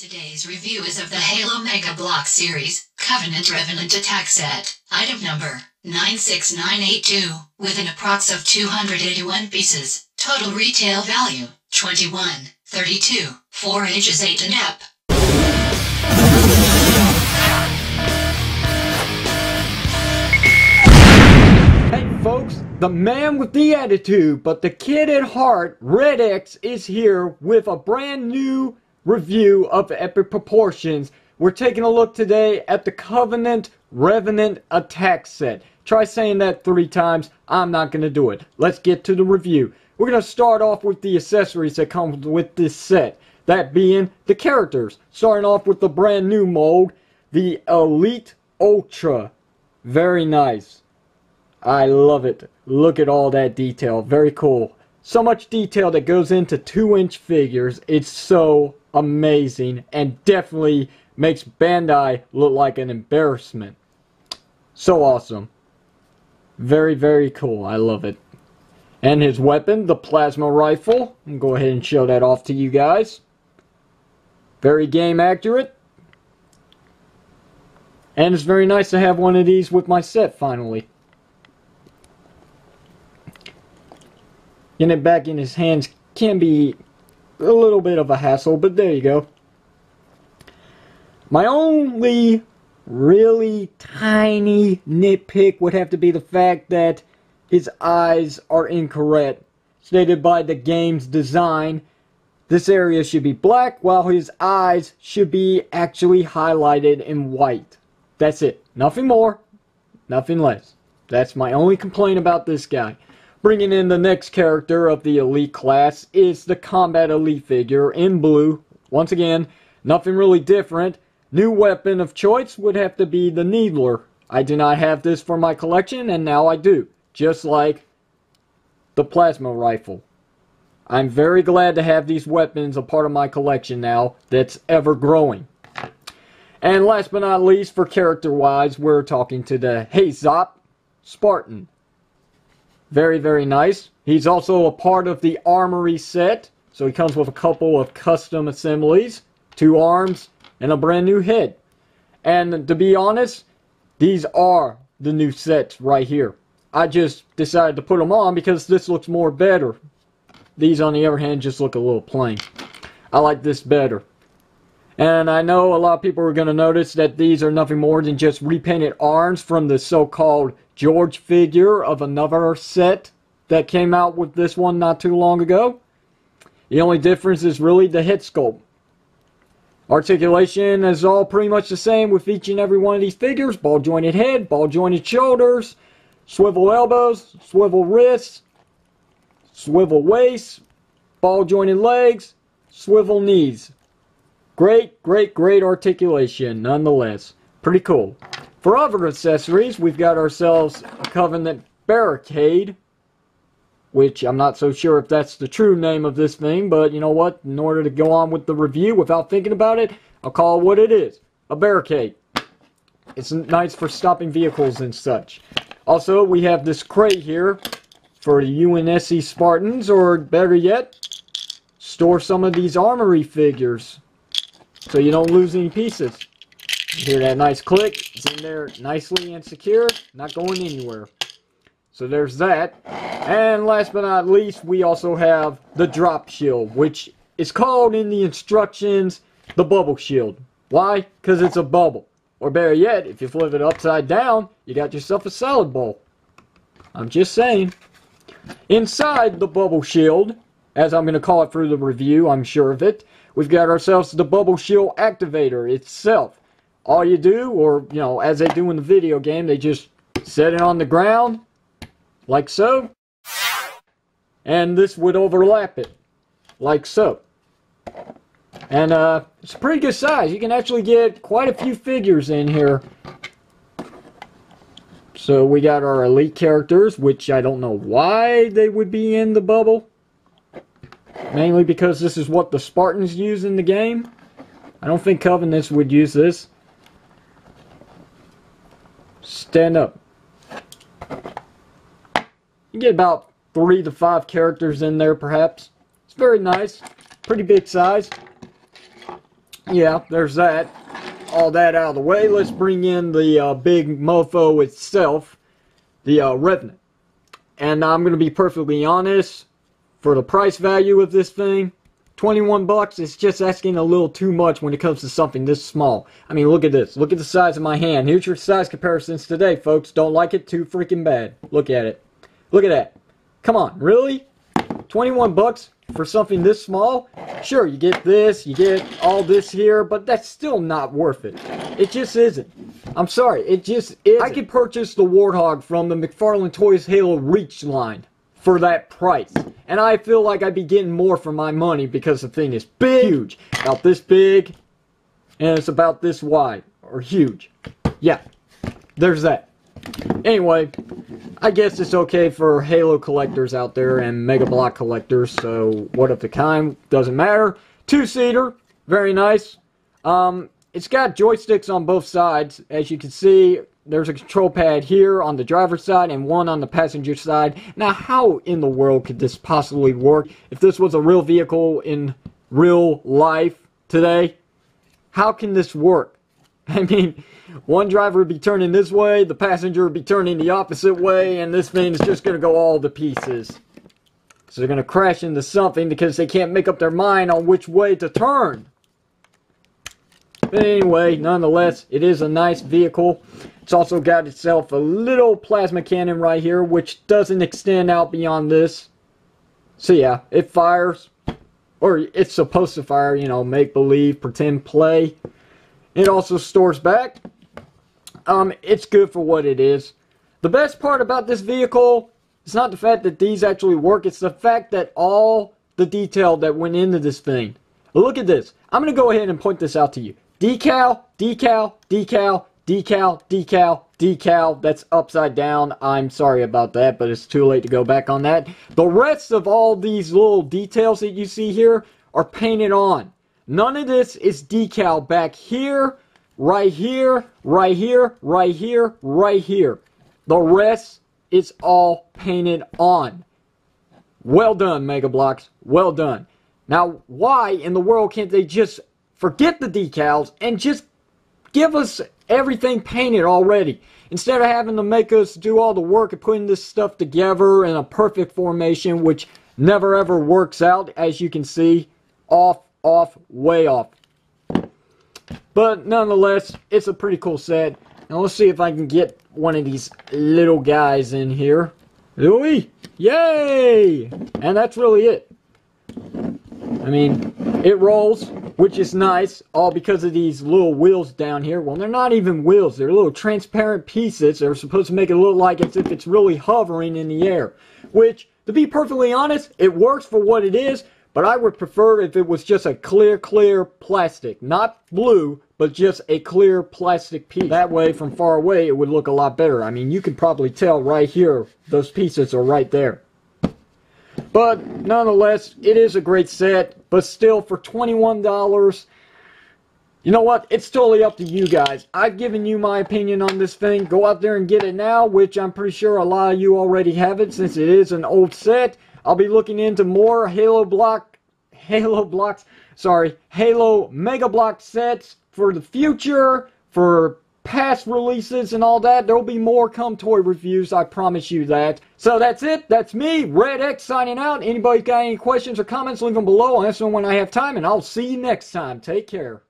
Today's review is of the Halo Mega Bloks series, Covenant Revenant attack set, item number 96982, with an approx of 281 pieces, total retail value, 21.32, 4 ages 8 and up. Hey folks, the man with the attitude, but the kid at heart, RedX, is here with a brand new review of epic proportions. We're taking a look today at the Covenant Revenant attack set. Try saying that 3 times. I'm not going to do it. Let's get to the review. We're going to start off with the accessories that come with this set. That being the characters. Starting off with the brand new mold, the Elite Ultra. Very nice. I love it. Look at all that detail. Very cool. So much detail that goes into 2-inch figures. It's so amazing and definitely makes Bandai look like an embarrassment. So awesome. Very, very cool. I love it. And his weapon, the plasma rifle. I'll go ahead and show that off to you guys. Very game accurate. And it's very nice to have one of these with my set finally. Getting it back in his hands can be a little bit of a hassle, but there you go. My only really tiny nitpick would have to be the fact that his eyes are incorrect. Stated by the game's design, this area should be black while his eyes should be actually highlighted in white. That's it. Nothing more, nothing less. That's my only complaint about this guy. Bringing in the next character of the Elite class is the Combat Elite figure in blue. Once again, nothing really different. New weapon of choice would have to be the Needler. I do not have this for my collection, and now I do. Just like the plasma rifle. I'm very glad to have these weapons a part of my collection now that's ever growing. And last but not least, for character-wise, we're talking to the Hazop Spartan. Very, very nice. He's also a part of the Armory set. So he comes with a couple of custom assemblies, 2 arms, and a brand new head. And to be honest, these are the new sets right here. I just decided to put them on because this looks more better. These, on the other hand, just look a little plain. I like this better. And I know a lot of people are going to notice that these are nothing more than just repainted arms from the so-called George figure of another set that came out with this one not too long ago. The only difference is really the head sculpt. Articulation is all pretty much the same with each and every one of these figures. Ball jointed head, ball jointed shoulders, swivel elbows, swivel wrists, swivel waist, ball jointed legs, swivel knees. Great, great, great articulation nonetheless. Pretty cool. For other accessories, we've got ourselves a Covenant Barricade, which I'm not so sure if that's the true name of this thing, but you know what? In order to go on with the review without thinking about it, I'll call it what it is. A barricade. It's nice for stopping vehicles and such. Also, we have this crate here for the UNSC Spartans, or better yet, store some of these Armory figures so you don't lose any pieces. You hear that nice click? It's in there nicely and secure, not going anywhere. So there's that. And last but not least, we also have the drop shield, which is called in the instructions the bubble shield. Why? Because it's a bubble. Or better yet, if you flip it upside down, you got yourself a salad bowl. I'm just saying. Inside the bubble shield, as I'm going to call it through the review, I'm sure of it, we've got ourselves the bubble shield activator itself. All you do, or, you know, as they do in the video game, they just set it on the ground, like so. And this would overlap it, like so. And, it's a pretty good size. You can actually get quite a few figures in here. So we got our Elite characters, which I don't know why they would be in the bubble. Mainly because this is what the Spartans use in the game. I don't think Covenants would use this. Stand up. You get about 3 to 5 characters in there, perhaps. It's very nice. Pretty big size. yeah, there's that. All that out of the way. Let's bring in the big mofo itself, the Revenant. And I'm going to be perfectly honest, for the price value of this thing, 21 bucks is just asking a little too much when it comes to something this small. I mean, look at this. Look at the size of my hand. Here's your size comparisons today, folks. Don't like it? Too freaking bad. Look at it. Look at that. Come on, really? 21 bucks for something this small? Sure, you get this, you get all this here, but that's still not worth it. It just isn't. I'm sorry, it just isn't. I could purchase the Warthog from the McFarlane Toys Halo Reach line for that price. And I feel like I'd be getting more for my money because the thing is big, huge. About this big, and it's about this wide, or huge. Yeah, there's that. Anyway, I guess it's okay for Halo collectors out there and Mega Block collectors, so what of the kind, doesn't matter. Two-seater, very nice. It's got joysticks on both sides. As you can see, there's a control pad here on the driver's side and one on the passenger side. Now, how in the world could this possibly work if this was a real vehicle in real life today? How can this work? I mean, one driver would be turning this way, the passenger would be turning the opposite way, and this thing is just going to go all to pieces. So they're going to crash into something because they can't make up their mind on which way to turn. But anyway, nonetheless, it is a nice vehicle. It's also got itself a little plasma cannon right here, which doesn't extend out beyond this. So yeah, it fires. Or it's supposed to fire, you know, make believe, pretend play. It also stores back. It's good for what it is. The best part about this vehicle is not the fact that these actually work. It's the fact that all the detail that went into this thing. Look at this. I'm going to go ahead and point this out to you. Decal, decal, decal, decal, decal, decal. That's upside down. I'm sorry about that, but it's too late to go back on that. The rest of all these little details that you see here are painted on. None of this is decal back here, right here, right here, right here, right here. The rest is all painted on. Well done, Mega Bloks. Well done. Now, why in the world can't they just forget the decals and just give us everything painted already? Instead of having to make us do all the work of putting this stuff together in a perfect formation, which never ever works out, as you can see. Off, way off. But nonetheless, it's a pretty cool set. Now let's see if I can get one of these little guys in here. Louie! Yay! And that's really it. I mean, it rolls, which is nice, all because of these little wheels down here. Well, they're not even wheels. They're little transparent pieces. They're supposed to make it look like as if it's really hovering in the air. Which, to be perfectly honest, it works for what it is. But I would prefer if it was just a clear plastic. Not blue, but just a clear plastic piece. That way, from far away, it would look a lot better. I mean, you could probably tell right here, those pieces are right there. But, nonetheless, it is a great set. But still, for $21, you know what? It's totally up to you guys. I've given you my opinion on this thing. Go out there and get it now, which I'm pretty sure a lot of you already have it, since it is an old set. I'll be looking into more Halo Mega Block sets for the future, for past releases and all that. There will be more come toy reviews, I promise you that. So that's it. That's me, RedX, signing out. Anybody got any questions or comments, leave them below. I'll answer them when I have time, and I'll see you next time. Take care.